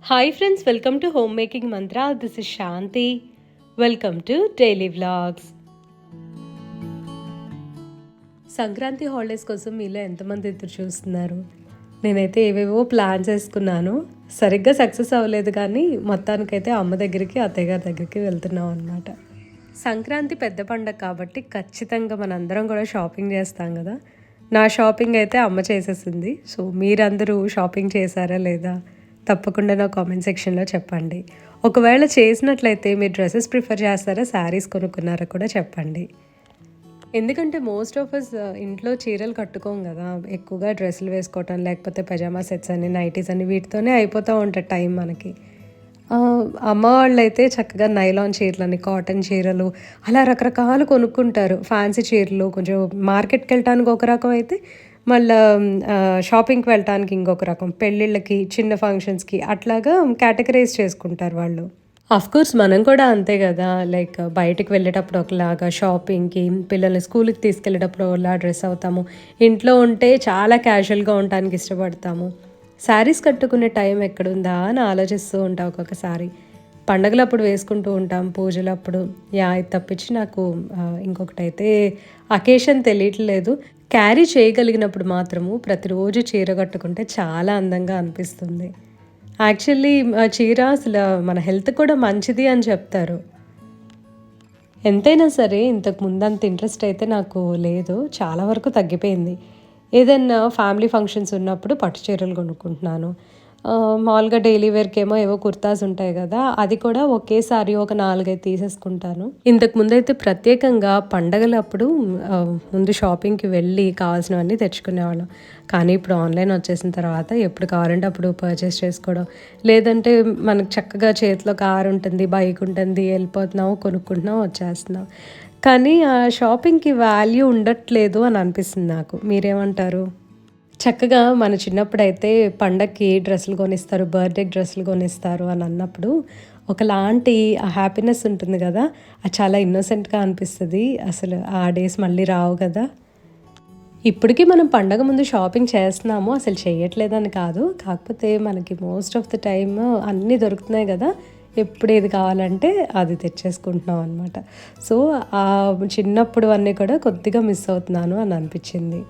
Hi friends, welcome to Homemaking Mantra. This is Shanti. Welcome to Daily Vlogs. Sankranti holidays కోసం మీలో ఎంతమంది ఎదురు చూస్తున్నారు? నేనైతే ఏవేవో ప్లాన్స్ వేసుకున్నాను. సరిగ్గా సక్సెస్ అవ్వలేదు కానీ మొత్తానికైతే అమ్మ దగ్గరికి అత్తయ్య గారి దగ్గరికి వెళ్తున్నాం అనమాట. సంక్రాంతి పెద్ద పండగ కాబట్టి ఖచ్చితంగా మనందరం కూడా షాపింగ్ చేస్తాం కదా. నా షాపింగ్ అయితే అమ్మ చేసేసింది. సో మీరందరూ షాపింగ్ చేశారా లేదా? తప్పకుండా నా కామెంట్ సెక్షన్లో చెప్పండి. ఒకవేళ చేసినట్లయితే మీరు డ్రెస్సెస్ ప్రిఫర్ చేస్తారా, శారీస్ కొనుక్కున్నారా కూడా చెప్పండి. ఎందుకంటే మోస్ట్ ఆఫ్ అస్ ఇంట్లో చీరలు కట్టుకోం కదా, ఎక్కువగా డ్రెస్సులు వేసుకోవటం లేకపోతే పజామా సెట్స్ అని నైటీస్ అని వీటితోనే అయిపోతూ ఉంటుంది టైం మనకి. అమ్మ వాళ్ళు అయితే చక్కగా నైలాన్ చీరలని, కాటన్ చీరలు అలా రకరకాలు కొనుక్కుంటారు. ఫ్యాన్సీ చీరలు కొంచెం మార్కెట్కి వెళ్ళటానికి ఒక రకం అయితే మళ్ళీ షాపింగ్కి వెళ్ళటానికి ఇంకొక రకం, పెళ్ళిళ్ళకి చిన్న ఫంక్షన్స్కి అట్లాగా కేటగరైజ్ చేసుకుంటారు వాళ్ళు. కోర్స్ మనం కూడా అంతే కదా, లైక్ బయటికి వెళ్ళేటప్పుడు ఒకలాగా, షాపింగ్కి పిల్లల్ని స్కూల్కి తీసుకెళ్ళేటప్పుడు ఒకలా డ్రెస్ అవుతాము, ఇంట్లో ఉంటే చాలా క్యాజువల్గా ఉండటానికి ఇష్టపడతాము. శారీస్ కట్టుకునే టైం ఎక్కడుందా అని ఆలోచిస్తూ ఉంటాం ఒక్కొక్కసారి. పండగలప్పుడు వేసుకుంటూ ఉంటాం, పూజలప్పుడు. ఇది తప్పించి నాకు ఇంకొకటైతే అకేషన్ తెలియట్లేదు. క్యారీ చేయగలిగినప్పుడు మాత్రము ప్రతిరోజు చీర కట్టుకుంటే చాలా అందంగా అనిపిస్తుంది. యాక్చువల్లీ చీర అసలు మన హెల్త్ కూడా మంచిది అని చెప్తారు. ఎంతైనా సరే ఇంతకు ముందు అంత ఇంట్రెస్ట్ అయితే నాకు లేదు, చాలా వరకు తగ్గిపోయింది. ఏదైనా ఫ్యామిలీ ఫంక్షన్స్ ఉన్నప్పుడు పట్టు చీరలు కొనుక్కుంటున్నాను. మామూలుగా డైలీ వేర్కి ఏమో ఏవో కుర్తాస్ ఉంటాయి కదా, అది కూడా ఒకేసారి ఒక 4-5 తీసేసుకుంటాను. ఇంతకు ముందు అయితే ప్రత్యేకంగా పండగలప్పుడు ముందు షాపింగ్కి వెళ్ళి కావాల్సినవన్నీ తెచ్చుకునేవాళ్ళం. కానీ ఇప్పుడు ఆన్లైన్ వచ్చేసిన తర్వాత ఎప్పుడు కావాలంటే అప్పుడు పర్చేస్ చేసుకోవడం, లేదంటే మనకు చక్కగా చేతిలో కారు ఉంటుంది, బైక్ ఉంటుంది, వెళ్ళిపోతున్నాము, కొనుక్కుంటున్నాం, వచ్చేస్తున్నాం. కానీ ఆ షాపింగ్కి వాల్యూ ఉండట్లేదు అని అనిపిస్తుంది నాకు. మీరేమంటారు? చక్కగా మన చిన్నప్పుడైతే పండగకి డ్రెస్సులు కొనిస్తారు, బర్త్డేకి డ్రెస్సులు కొనిస్తారు అని అన్నప్పుడు ఒకలాంటి ఆ హ్యాపీనెస్ ఉంటుంది కదా, అది చాలా ఇన్నోసెంట్గా అనిపిస్తుంది. అసలు ఆ డేస్ మళ్ళీ రావు కదా. ఇప్పటికీ మనం పండగ ముందు షాపింగ్ చేస్తున్నాము, అసలు చేయట్లేదని కాదు. కాకపోతే మనకి మోస్ట్ ఆఫ్ ద టైమ్ అన్నీ దొరుకుతున్నాయి కదా, ఎప్పుడు ఏది కావాలంటే అది తెచ్చేసుకుంటున్నాం అనమాట. సో ఆ చిన్నప్పుడు అన్నీ కూడా కొద్దిగా మిస్ అవుతున్నాను అని అనిపించింది.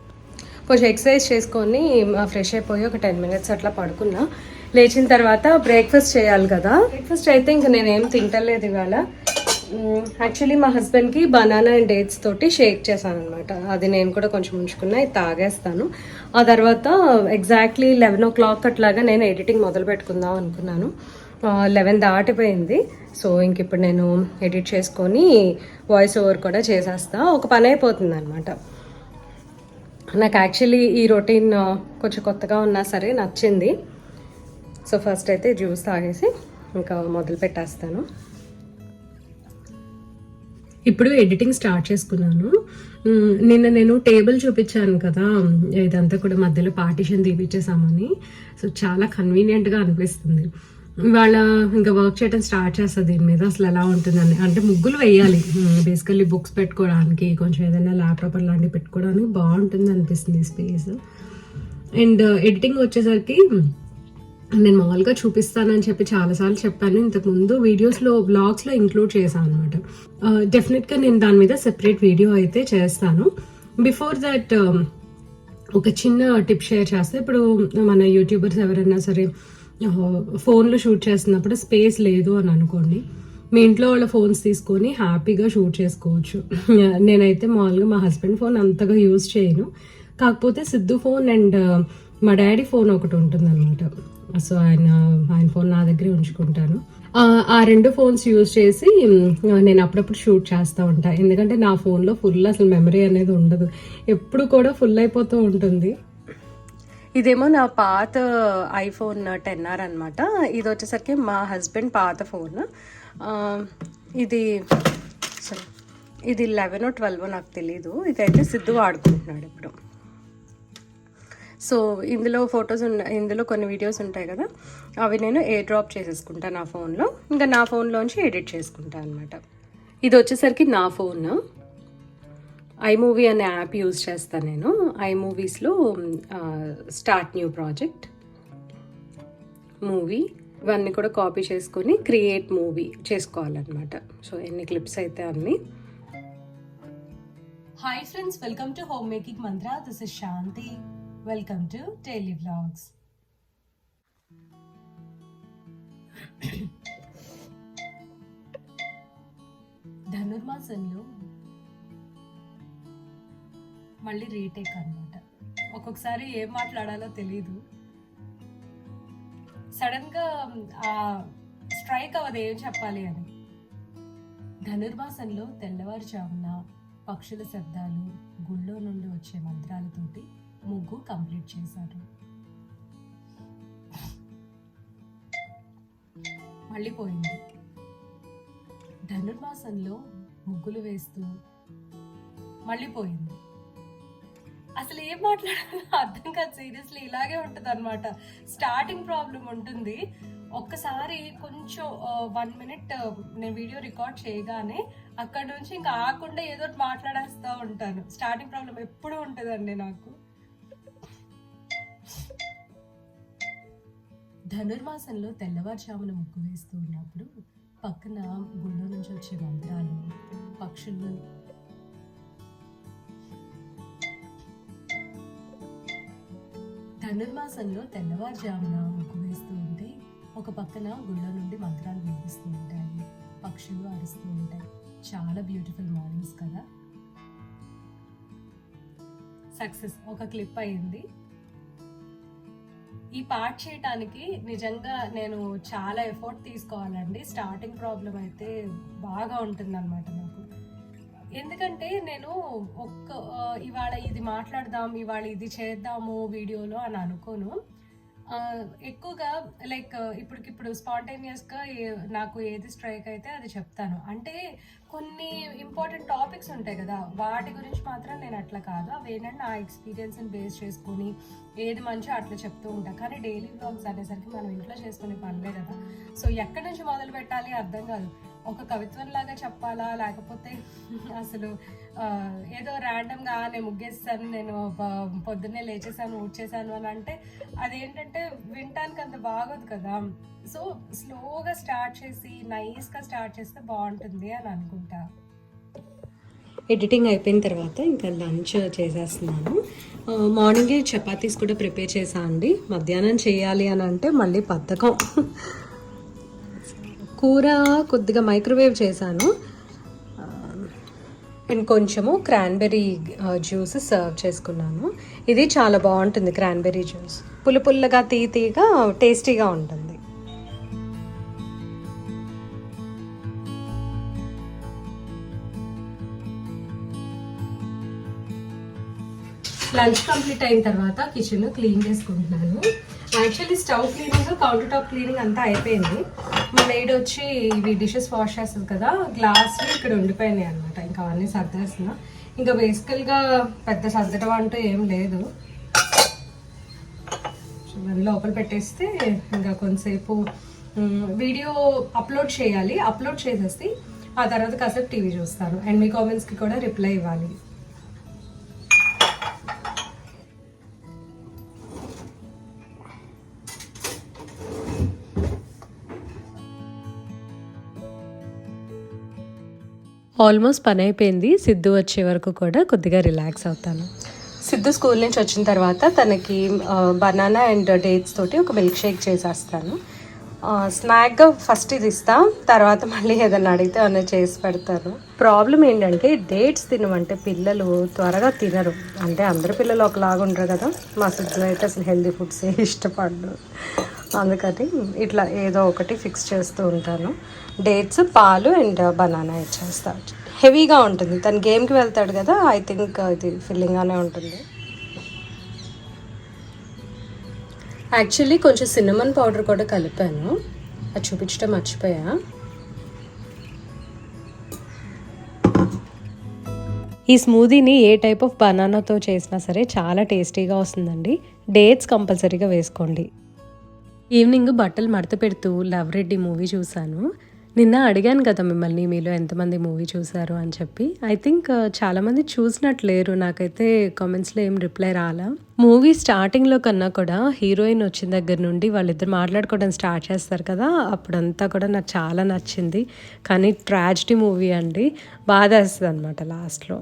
కొంచెం ఎక్సర్సైజ్ చేసుకొని ఫ్రెష్ అయిపోయి ఒక 10 minutes అట్లా పడుకున్నా. లేచిన తర్వాత బ్రేక్ఫాస్ట్ చేయాలి కదా. బ్రేక్ఫాస్ట్ అయితే ఇంకా నేనేం తింటలేదు ఇవాళ. యాక్చువల్లీ మా హస్బెండ్కి బనానా అండ్ డేట్స్ తోటి షేక్ చేశాను అనమాట. అది నేను కూడా కొంచెం ఉంచుకున్నా, ఇది తాగేస్తాను. ఆ తర్వాత ఎగ్జాక్ట్లీ 11 o'clock అట్లాగా నేను ఎడిటింగ్ మొదలు పెట్టుకుందాం అనుకున్నాను. 11 దాటిపోయింది. సో ఇంక ఇప్పుడు నేను ఎడిట్ చేసుకొని వాయిస్ ఓవర్ కూడా చేసేస్తా, ఒక పని అయిపోతుంది అనమాట. నాకు యాక్చువల్లీ ఈ రొటీన్ కొంచెం కొత్తగా ఉన్నా సరే నచ్చింది. సో ఫస్ట్ అయితే జ్యూస్ తాగేసి ఇంకా మొదలు పెట్టేస్తాను. ఇప్పుడు ఎడిటింగ్ స్టార్ట్ చేసుకున్నాను. నిన్న నేను టేబుల్ చూపించాను కదా, ఇదంతా కూడా మధ్యలో పార్టీషన్ తీపిచ్చేసామని. సో చాలా కన్వీనియంట్గా అనిపిస్తుంది. ఇవాళ ఇంకా వర్క్ చేయడం స్టార్ట్ చేస్తుంది దీని మీద, అసలు ఎలా ఉంటుందని. అంటే ముగ్గులు వేయాలి, బేసికల్లీ బుక్స్ పెట్టుకోవడానికి, కొంచెం ఏదైనా ల్యాప్టాప్ అలాంటివి పెట్టుకోవడానికి బాగుంటుంది అనిపిస్తుంది స్పేస్. అండ్ ఎడిటింగ్ వచ్చేసరికి నేను మామూలుగా చూపిస్తానని చెప్పి చాలాసార్లు చెప్పాను ఇంతకుముందు, వీడియోస్లో బ్లాగ్స్లో ఇంక్లూడ్ చేశాను అనమాట. డెఫినెట్గా నేను దాని మీద సెపరేట్ వీడియో అయితే చేస్తాను. బిఫోర్ దట్ ఒక చిన్న టిప్ షేర్ చేస్తే, ఇప్పుడు మన యూట్యూబర్స్ ఎవరైనా సరే ఫోన్లో షూట్ చేస్తున్నప్పుడు స్పేస్ లేదు అని అనుకోండి, మీ ఇంట్లో వాళ్ళ ఫోన్స్ తీసుకొని హ్యాపీగా షూట్ చేసుకోవచ్చు. నేనైతే మామూలుగా మా హస్బెండ్ ఫోన్ అంతగా యూజ్ చేయను, కాకపోతే సిద్ధు ఫోన్ అండ్ మా డాడీ ఫోన్ ఒకటి ఉంటుంది అనమాట. సో ఆయన ఫోన్ నా దగ్గరే ఉంచుకుంటాను. ఆ 2 ఫోన్స్ యూజ్ చేసి నేను అప్పుడప్పుడు షూట్ చేస్తూ ఉంటాను. ఎందుకంటే నా ఫోన్లో ఫుల్ అసలు మెమరీ అనేది ఉండదు, ఎప్పుడు కూడా ఫుల్ అయిపోతూ ఉంటుంది. ఇదేమో నా పాత ఐఫోన్ 10R అనమాట. ఇది వచ్చేసరికి మా హస్బెండ్ పాత ఫోన్. ఇది 11 or 12 నాకు తెలీదు. ఇదైతే సిద్ధు వాడుకుంటున్నాడు ఇప్పుడు. సో ఇందులో ఇందులో కొన్ని వీడియోస్ ఉంటాయి కదా, అవి నేను ఎయిర్ డ్రాప్ చేసేసుకుంటాను నా ఫోన్లో. ఇంకా నా ఫోన్లోంచి ఎడిట్ చేసుకుంటాను అనమాట. ఇది వచ్చేసరికి నా ఫోన్. ఐమూవీ అనే యాప్ యూజ్ చేస్తాను నేను. ఐమూవీస్లో స్టార్ట్ న్యూ ప్రాజెక్ట్, మూవీ, ఇవన్నీ కూడా కాపీ చేసుకొని క్రియేట్ మూవీ చేసుకోవాలన్నమాట. సో ఎన్ని క్లిప్స్ అయితే అన్ని. Hi friends, welcome to home making Mantra. This is Shanti. Welcome to daily vlogs. ధనుర్మాసంలో మళ్ళీ రీటేక్ అనమాట. ఒక్కొక్కసారి ఏం మాట్లాడాలో తెలీదు. సడన్ గా స్ట్రైక్ అవ్వదు ఏం చెప్పాలి అని. ధనుర్మాసంలో తెల్లవారుజామున పక్షుల శబ్దాలు, గుళ్ళో నుండి వచ్చే మంత్రాలతోటి ముగ్గు కంప్లీట్ చేశారు. మళ్ళీ పోయింది. ధనుర్మాసంలో ముగ్గులు వేస్తూ మళ్ళీ పోయింది. అసలు ఏం మాట్లాడాలో అర్థం కాదు. సీరియస్లీ ఇలాగే ఉంటుంది అనమాట. స్టార్టింగ్ ప్రాబ్లం ఉంటుంది. ఒక్కసారి కొంచెం 1 minute నేను వీడియో రికార్డ్ చేయగానే అక్కడ నుంచి ఇంకా ఆకుండా ఏదో మాట్లాడేస్తూ ఉంటాను. స్టార్టింగ్ ప్రాబ్లం ఎప్పుడూ ఉంటుందండి నాకు. ధనుర్మాసంలో తెల్లవారుజామున ముగ్గు వేస్తూ ఉన్నప్పుడు పక్కన గుళ్ళో నుంచి వచ్చే మంత్రాలు, పక్షులు, ధనుర్మాసంలో తెల్లవారుజామున ముగ్గు వేస్తూ ఉంటే ఒక పక్కన గుళ్ళో నుండి మంత్రాలు వినిపిస్తూ ఉంటాయి, పక్షులు అరుస్తూ ఉంటాయి. చాలా బ్యూటిఫుల్ మార్నింగ్స్ కదా. సక్సెస్, ఒక క్లిప్ అయింది. ఈ పార్ట్ చేయడానికి నిజంగా నేను చాలా ఎఫర్ట్ తీసుకోవాలండి. స్టార్టింగ్ ప్రాబ్లం అయితే బాగా ఉంటుంది అనమాట నాకు. ఎందుకంటే నేను ఇవాళ ఇది మాట్లాడదాం, ఇవాళ ఇది చేద్దాము వీడియోలో అని అనుకోను. ఎక్కువగా లైక్ ఇప్పటికిప్పుడు స్పాంటేనియస్గా నాకు ఏది స్ట్రైక్ అయితే అది చెప్తాను. అంటే కొన్ని ఇంపార్టెంట్ టాపిక్స్ ఉంటాయి కదా, వాటి గురించి మాత్రం నేను అట్లా కాదు. అవి ఏంటంటే నా ఎక్స్పీరియన్స్ని బేస్ చేసుకొని ఏది మంచో అట్లా చెప్తూ ఉంటాను. కానీ డైలీ వ్లాగ్స్ అనేసరికి మనం ఇంట్లో చేసుకునే పనులే కదా. సో ఎక్కడి నుంచి మొదలు పెట్టాలి అర్థం కాదు. ఒక కవిత్వం లాగా చెప్పాలా, లేకపోతే అసలు ఏదో ర్యాండమ్గా నేను ముగ్గేస్తాను, నేను పొద్దున్నే లేచేసాను, ఊడ్చేసాను అని అంటే అదేంటంటే వినటానికి అంత బాగోదు కదా. సో స్లోగా స్టార్ట్ చేసి నైస్గా స్టార్ట్ చేస్తే బాగుంటుంది అని అనుకుంటా. ఎడిటింగ్ అయిపోయిన తర్వాత ఇంకా లంచ్ చేసేస్తున్నాను. మార్నింగే చపాతీస్ కూడా ప్రిపేర్ చేశాను అండి. మధ్యాహ్నం చేయాలి అని అంటే మళ్ళీ బద్ధకం. కూర కొద్దిగా మైక్రోవేవ్ చేశాను. అండ్ కొంచెము క్రాన్బెర్రీ జ్యూస్ సర్వ్ చేసుకున్నాను. ఇది చాలా బాగుంటుంది. క్రాన్బెర్రీ జ్యూస్ పుల్లగా తీగా టేస్టీగా ఉంటుంది. లంచ్ కంప్లీట్ అయిన తర్వాత కిచెన్ క్లీన్ చేసుకుంటున్నాను. Actually stove cleaning, counter top cleaning అంతా అయిపోయింది. మా మేడ్ వచ్చి ఇవి డిషెస్ వాష్ చేస్తుంది కదా, గ్లాస్లు ఇక్కడ ఉండిపోయినాయి అనమాట. ఇంకా అవన్నీ సర్దేస్తున్నా. ఇంకా బేసికల్గా పెద్ద సర్దటం అంటూ ఏం లేదు. ఇవన్నీ లోపల పెట్టేస్తే ఇంకా కొంతసేపు వీడియో అప్లోడ్ చేయాలి. అప్లోడ్ చేసేసి ఆ తర్వాత కాసేపు టీవీ చూస్తాను. అండ్ మీ కామెంట్స్కి కూడా రిప్లై ఇవ్వాలి. ఆల్మోస్ట్ పని అయిపోయింది. సిద్ధు వచ్చే వరకు కూడా కొద్దిగా రిలాక్స్ అవుతాను. సిద్ధు స్కూల్ నుంచి వచ్చిన తర్వాత తనకి బనానా అండ్ డేట్స్ తోటి ఒక మిల్క్ షేక్ చేసేస్తాను. స్నాక్గా ఫస్ట్ ఇది ఇస్తా, తర్వాత మళ్ళీ ఏదైనా అడిగితే అన్న చేసి పెడతాను. ప్రాబ్లం ఏంటంటే డేట్స్ తినమంటే పిల్లలు త్వరగా తినరు. అంటే అందరు పిల్లలు ఒకలాగా ఉండరు కదా. మా సిద్ధు అయితే అసలు హెల్దీ ఫుడ్సే ఇష్టపడరు. అందుకని ఇట్లా ఏదో ఒకటి ఫిక్స్ చేస్తూ ఉంటాను. డేట్స్, పాలు అండ్ బనానా ఇచ్చేస్తాను. హెవీగా ఉంటుంది. తను గేమ్కి వెళ్తాడు కదా, ఐ థింక్ ఇది ఫిల్లింగ్గానే ఉంటుంది. యాక్చువల్లీ కొంచెం సిన్నమన్ పౌడర్ కూడా కలిపాను, అది చూపించడం మర్చిపోయా. ఈ స్మూదీని ఏ టైప్ ఆఫ్ బనానాతో చేసినా సరే చాలా టేస్టీగా వస్తుందండి. డేట్స్ కంపల్సరీగా వేసుకోండి. ఈవినింగ్ బట్టలు మడత పెడుతూ లవ్ రెడ్డి మూవీ చూశాను. నిన్న అడిగాను కదా మిమ్మల్ని మీలో ఎంతమంది మూవీ చూసారు అని చెప్పి. ఐ థింక్ చాలామంది చూసినట్టు లేరు. నాకైతే కామెంట్స్‌లో ఏం రిప్లై రాలా. మూవీ స్టార్టింగ్‌లో కన్నా కూడా హీరోయిన్ వచ్చిన దగ్గర నుండి వాళ్ళిద్దరు మాట్లాడుకోవడం స్టార్ట్ చేస్తారు కదా! అప్పుడంతా కూడా నాకు చాలా నచ్చింది. కానీ ట్రాజడీ మూవీ అండి. బాధేస్తదనమాట లాస్ట్‌లో.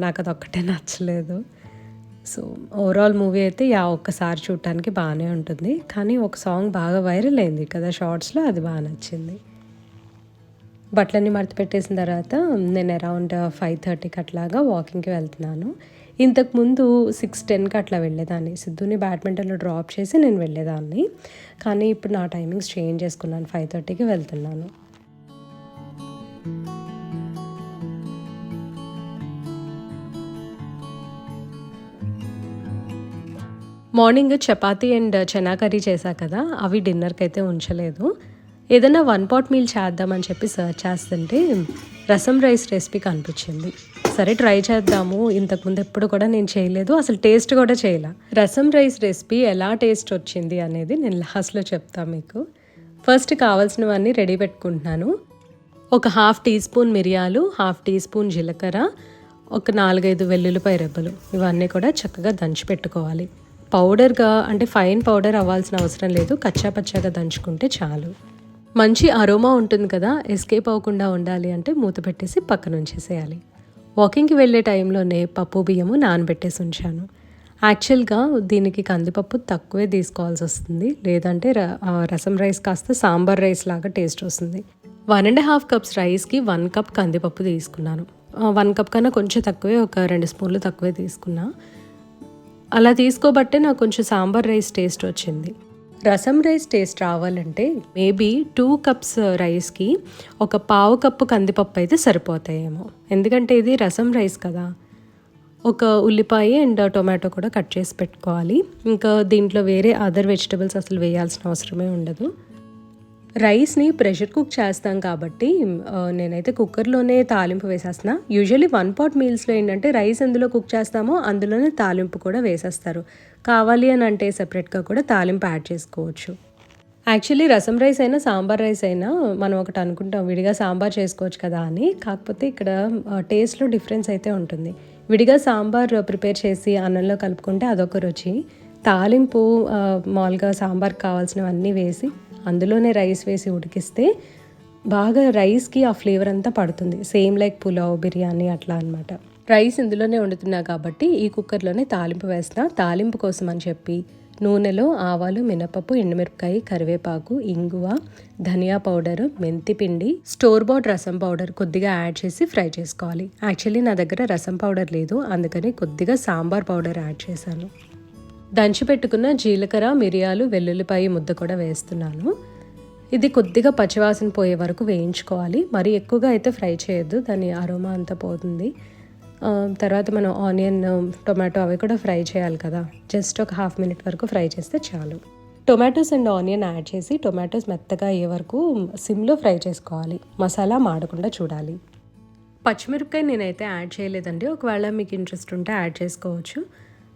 నాకదొక్కటే నచ్చలేదు. సో, ఓవరాల్ మూవీ అయితే ఒక్కసారి చూడటానికి బానే ఉంటుంది. కానీ ఒక సాంగ్ బాగా వైరల్ అయింది కదా షార్ట్స్‌లో, అది బా నచ్చింది. బట్టలన్నీ మడత పెట్టేసిన తర్వాత నేను అరౌండ్ 5:30కి అట్లాగా వాకింగ్‌కి వెళ్తున్నాను. ఇంతకుముందు 6:10కి అట్లా వెళ్ళేదాన్ని. సిద్ధుని బ్యాడ్మింటన్‌లో డ్రాప్ చేసి నేను వెళ్ళేదాన్ని. కానీ ఇప్పుడు నా టైమింగ్స్ చేంజ్ చేసుకున్నాను. 5:30కి వెళ్తున్నాను. Morning chapati and chana curry చేశా కదా! అవి డిన్నర్‌కైతే ఉంచలేదు. ఏదైనా వన్ పాట్ మీల్ చేద్దామని చెప్పి సెర్చ్ చేస్తుంటే రసం రైస్ రెసిపీ కనిపించింది. సరే ట్రై చేద్దాము. ఇంతకుముందు ఎప్పుడు కూడా నేను చేయలేదు, అసలు టేస్ట్ కూడా చేయలే. రసం రైస్ రెసిపీ ఎలా టేస్ట్ వచ్చింది అనేది నేను లాస్ట్లో చెప్తాను మీకు. ఫస్ట్ కావాల్సినవన్నీ రెడీ పెట్టుకుంటున్నాను. ఒక 1/2 టీ స్పూన్ మిరియాలు, 1/2 టీ స్పూన్ జీలకర్ర, ఒక 4-5 వెల్లుల్లిపాయ రెబ్బలు, ఇవన్నీ కూడా చక్కగా దంచి పెట్టుకోవాలి. పౌడర్గా అంటే ఫైన్ పౌడర్ అవ్వాల్సిన అవసరం లేదు, కచ్చా పచ్చాగా దంచుకుంటే చాలు. మంచి అరోమా ఉంటుంది కదా, ఎస్కేప్ అవ్వకుండా ఉండాలి అంటే మూత పెట్టేసి పక్కన ఉంచేసేయాలి. వాకింగ్కి వెళ్ళే టైంలోనే పప్పు బియ్యము నానబెట్టేసి ఉంచాను. యాక్చువల్గా దీనికి కందిపప్పు తక్కువే తీసుకోవాల్సి వస్తుంది, లేదంటే రసం రైస్ కాస్త సాంబార్ రైస్ లాగా టేస్ట్ వస్తుంది. 1.5 కప్స్ రైస్కి 1 కప్ కందిపప్పు తీసుకున్నాను. 1 కప్ కన్నా కొంచెం తక్కువే, ఒక 2 స్పూన్లు తక్కువే తీసుకున్నా. అలా తీసుకోబట్టే నాకు కొంచెం సాంబార్ రైస్ టేస్ట్ వచ్చింది. రసం రైస్ టేస్ట్ రావాలంటే మేబీ 2 కప్స్ రైస్కి ఒక 1/2 కప్పు కందిపప్పు అయితే సరిపోతాయేమో. ఎందుకంటే ఇది రసం రైస్ కదా. ఒక ఉల్లిపాయ అండ్ టొమాటో కూడా కట్ చేసి పెట్టుకోవాలి. ఇంకా దీంట్లో వేరే అదర్ వెజిటబుల్స్ అసలు వేయాల్సిన అవసరమే ఉండదు. రైస్ని ప్రెషర్ కుక్ చేస్తాం కాబట్టి నేనైతే కుక్కర్లోనే తాలింపు వేసేస్తున్నా. యూజువల్లీ 1 పాట్ మీల్స్లో ఏంటంటే రైస్ ఎందులో కుక్ చేస్తామో అందులోనే తాలింపు కూడా వేసేస్తారు. కావాలి అని అంటే సెపరేట్గా కూడా తాలింపు యాడ్ చేసుకోవచ్చు. యాక్చువల్లీ రసం రైస్ అయినా సాంబార్ రైస్ అయినా మనం ఒకటి అనుకుంటాం, విడిగా సాంబార్ చేసుకోవచ్చు కదా అని. కాకపోతే ఇక్కడ టేస్ట్లో డిఫరెన్స్ అయితే ఉంటుంది. విడిగా సాంబార్ ప్రిపేర్ చేసి అన్నంలో కలుపుకుంటే అదొక రుచి. తాలింపు మామూలుగా సాంబార్కి కావాల్సినవన్నీ వేసి అందులోనే రైస్ వేసి ఉడికిస్తే బాగా రైస్కి ఆ ఫ్లేవర్ అంతా పడుతుంది. సేమ్ లైక్ పులావ్, బిర్యానీ అట్లా అనమాట. రైస్ ఇందులోనే వండుతున్నా కాబట్టి ఈ కుక్కర్లోనే తాలింపు వేస్తున్నా. తాలింపు కోసం అని చెప్పి నూనెలో ఆవాలు, మినపప్పు, ఎండుమిరపకాయ, కరివేపాకు, ఇంగువ, ధనియా పౌడర్, మెంతి పిండి, స్టోర్ బాట్ రసం పౌడర్ కొద్దిగా యాడ్ చేసి ఫ్రై చేసుకోవాలి. యాక్చువల్లీ నా దగ్గర రసం పౌడర్ లేదు, అందుకని కొద్దిగా సాంబార్ పౌడర్ యాడ్ చేశాను. దంచి పెట్టుకున్న జీలకర్ర, మిరియాలు, వెల్లుల్లిపాయ ముద్ద కూడా వేస్తున్నాను. ఇది కొద్దిగా పచ్చివాసన పోయే వరకు వేయించుకోవాలి. మరి ఎక్కువగా అయితే ఫ్రై చేయొద్దు, దాని అరోమా అంతా పోతుంది. తర్వాత మనం ఆనియన్, టొమాటో అవి కూడా ఫ్రై చేయాలి కదా. జస్ట్ ఒక 1/2 మినిట్ వరకు ఫ్రై చేస్తే చాలు. టొమాటోస్ అండ్ ఆనియన్ యాడ్ చేసి టొమాటోస్ మెత్తగా అయ్యే వరకు సిమ్లో ఫ్రై చేసుకోవాలి. మసాలా మాడకుండా చూడాలి. పచ్చిమిరపకాయ నేనైతే యాడ్ చేయలేదండి, ఒకవేళ మీకు ఇంట్రెస్ట్ ఉంటే యాడ్ చేసుకోవచ్చు.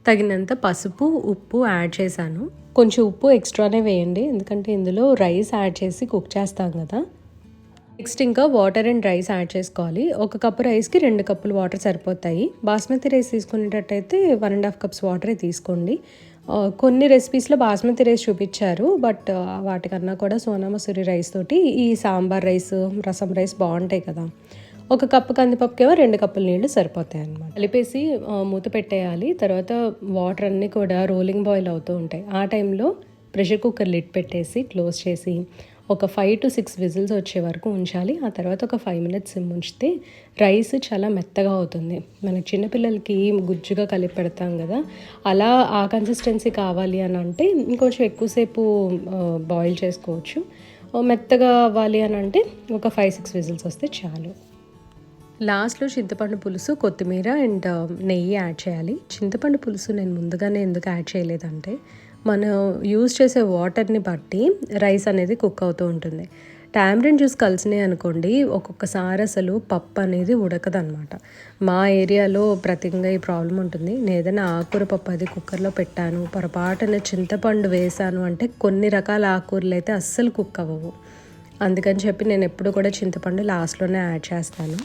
తగినంత పసుపు, ఉప్పు యాడ్ చేశాను. కొంచెం ఉప్పు ఎక్స్ట్రానే వేయండి, ఎందుకంటే ఇందులో రైస్ యాడ్ చేసి కుక్ చేస్తాం కదా. నెక్స్ట్ ఇంకా వాటర్ అండ్ రైస్ యాడ్ చేసుకోవాలి. 1 కప్పు రైస్కి 2 కప్పులు వాటర్ సరిపోతాయి. బాస్మతి రైస్ తీసుకునేటట్టయితే 1.5 కప్స్ వాటరే తీసుకోండి. కొన్ని రెసిపీస్లో బాస్మతి రైస్ చూపించారు, బట్ వాటికన్నా కూడా సోనా మసూరి రైస్ తోటి ఈ సాంబార్ రైస్, రసం రైస్ బాగుంటాయి కదా. 1 కప్పు కందిపప్పుకేమో 2 కప్పుల నీళ్లు సరిపోతాయి అన్నమాట. కలిపేసి మూత పెట్టేయాలి. తర్వాత వాటర్ అన్నీ కూడా రోలింగ్ బాయిల్ అవుతూ ఉంటాయి. ఆ టైంలో ప్రెషర్ కుక్కర్ లిడ్ పెట్టేసి క్లోజ్ చేసి ఒక 5 to 6 విజిల్స్ వచ్చే వరకు ఉంచాలి. ఆ తర్వాత ఒక 5 మినిట్స్ సిమ్ ఉంచితే రైస్ చాలా మెత్తగా అవుతుంది. మనకి చిన్నపిల్లలకి గుజ్జుగా కలిపి పెడతాం కదా, అలా ఆ కన్సిస్టెన్సీ కావాలి అని అంటే ఇంకొంచెం ఎక్కువసేపు బాయిల్ చేసుకోవచ్చు. మెత్తగా అవ్వాలి అని అంటే ఒక 5-6 విజిల్స్ వస్తే చాలు. లాస్ట్లో చింతపండు పులుసు, కొత్తిమీర అండ్ నెయ్యి యాడ్ చేయాలి. చింతపండు పులుసు నేను ముందుగానే ఎందుకు యాడ్ చేయలేదంటే మనం యూజ్ చేసే వాటర్ని బట్టి రైస్ అనేది కుక్ అవుతూ ఉంటుంది. టామరిన్ జ్యూస్ కలిసినాయి అనుకోండి, ఒక్కొక్కసారి అసలు పప్పు అనేది ఉడకదనమాట. మా ఏరియాలో ప్రత్యేకంగా ఈ ప్రాబ్లం ఉంటుంది. నేను ఏదైనా ఆకుకూర పప్పు అది కుక్కర్లో పెట్టాను, పొరపాటున చింతపండు వేసాను అంటే కొన్ని రకాల ఆకుకూరలు అయితే అస్సలు కుక్ అవ్వవు. అందుకని చెప్పి నేను ఎప్పుడు కూడా చింతపండు లాస్ట్లోనే యాడ్ చేస్తాను.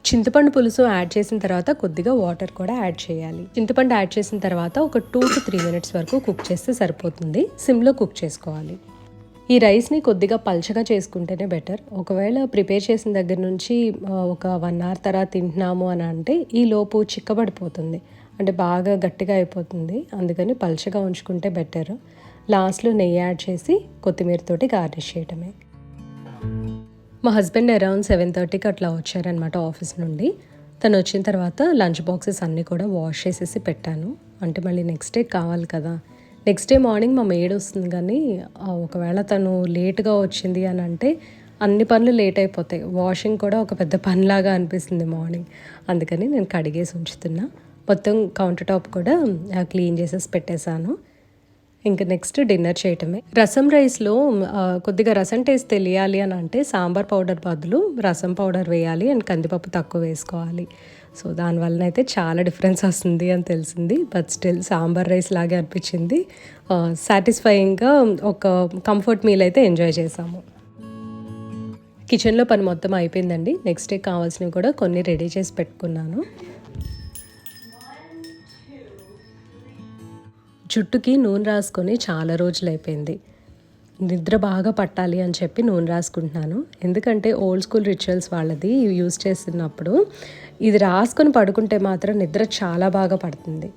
చింతపండు పులుసు యాడ్ చేసిన తర్వాత కొద్దిగా వాటర్ కూడా యాడ్ చేయాలి. చింతపండు యాడ్ చేసిన తర్వాత ఒక 2 to 3 minutes వరకు కుక్ చేస్తే సరిపోతుంది. సిమ్లో కుక్ చేసుకోవాలి. ఈ రైస్ని కొద్దిగా పల్చగా చేసుకుంటేనే బెటర్. ఒకవేళ ప్రిపేర్ చేసిన దగ్గర నుంచి ఒక 1 hour తర్వాత తింటున్నాము అని అంటే ఈ లోపు చిక్కబడిపోతుంది, అంటే బాగా గట్టిగా అయిపోతుంది. అందుకని పల్చగా ఉంచుకుంటే బెటర్. లాస్ట్లో నెయ్యి యాడ్ చేసి కొత్తిమీరతోటి గార్నిష్ చేయటమే. మా హస్బెండ్ అరౌండ్ 7:30కి అట్లా వచ్చారనమాట ఆఫీస్ నుండి. తను వచ్చిన తర్వాత లంచ్ బాక్సెస్ అన్నీ కూడా వాష్ చేసేసి పెట్టాను. అంటే మళ్ళీ నెక్స్ట్ డే కావాలి కదా. నెక్స్ట్ డే మార్నింగ్ మా మేడ్ వస్తుంది, కానీ ఒకవేళ తను లేట్గా వచ్చింది అని అంటే అన్ని పనులు లేట్ అయిపోతాయి. వాషింగ్ కూడా ఒక పెద్ద పనిలాగా అనిపిస్తుంది మార్నింగ్. అందుకని నేను కడిగేసి ఉంచుతున్నా. మొత్తం కౌంటర్ టాప్ కూడా క్లీన్ చేసేసి పెట్టేశాను. ఇంకా నెక్స్ట్ డిన్నర్ చేయటమే. రసం రైస్లో కొద్దిగా రసం టేస్ట్ తెలియాలి అని అంటే సాంబార్ పౌడర్ బదులు రసం పౌడర్ వేయాలి అండ్ కందిపప్పు తక్కువ వేసుకోవాలి. సో దానివల్ల అయితే చాలా డిఫరెన్స్ వస్తుంది అని తెలిసింది. బట్ స్టిల్ సాంబార్ రైస్ లాగే అనిపించింది. సాటిస్ఫైయింగ్గా ఒక కంఫర్ట్ మీల్ అయితే ఎంజాయ్ చేసాము. కిచెన్లో పని మొత్తం అయిపోయిందండి. నెక్స్ట్ డే కావాల్సినవి కూడా కొన్ని రెడీ చేసి పెట్టుకున్నాను. జుట్టుకి నూనె రాసుకొని చాలా రోజులు అయిపోయింది. నిద్ర బాగా పట్టాలి అని చెప్పి నూనె రాసుకుంటున్నాను. ఎందుకంటే ఓల్డ్ స్కూల్ రిచువల్స్ వాళ్ళది యూజ్ చేస్తున్నప్పుడు ఇది రాసుకొని పడుకుంటే మాత్రం నిద్ర చాలా బాగా పడుతుంది.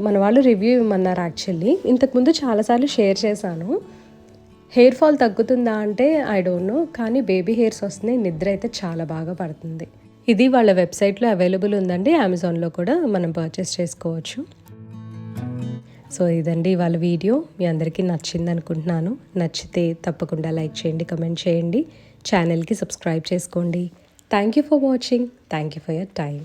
మన వాళ్ళు రివ్యూ ఇవ్వమన్నారు యాక్చువల్లీ. ఇంతకుముందు చాలాసార్లు షేర్ చేశాను. హెయిర్ ఫాల్ తగ్గుతుందా అంటే ఐ డోంట్ నో, కానీ బేబీ హెయిర్స్ వస్తున్నాయి, నిద్ర అయితే చాలా బాగా పడుతుంది. ఇది వాళ్ళ వెబ్సైట్లో అవైలబుల్ ఉందండి. అమెజాన్లో కూడా మనం పర్చేస్ చేసుకోవచ్చు. సో ఇదండి వాళ్ళ వీడియో. మీ అందరికీ నచ్చింది అనుకుంటున్నాను. నచ్చితే తప్పకుండా లైక్ చేయండి, కమెంట్ చేయండి, ఛానల్కి సబ్స్క్రైబ్ చేసుకోండి. Thank you for watching. Thank you for your time.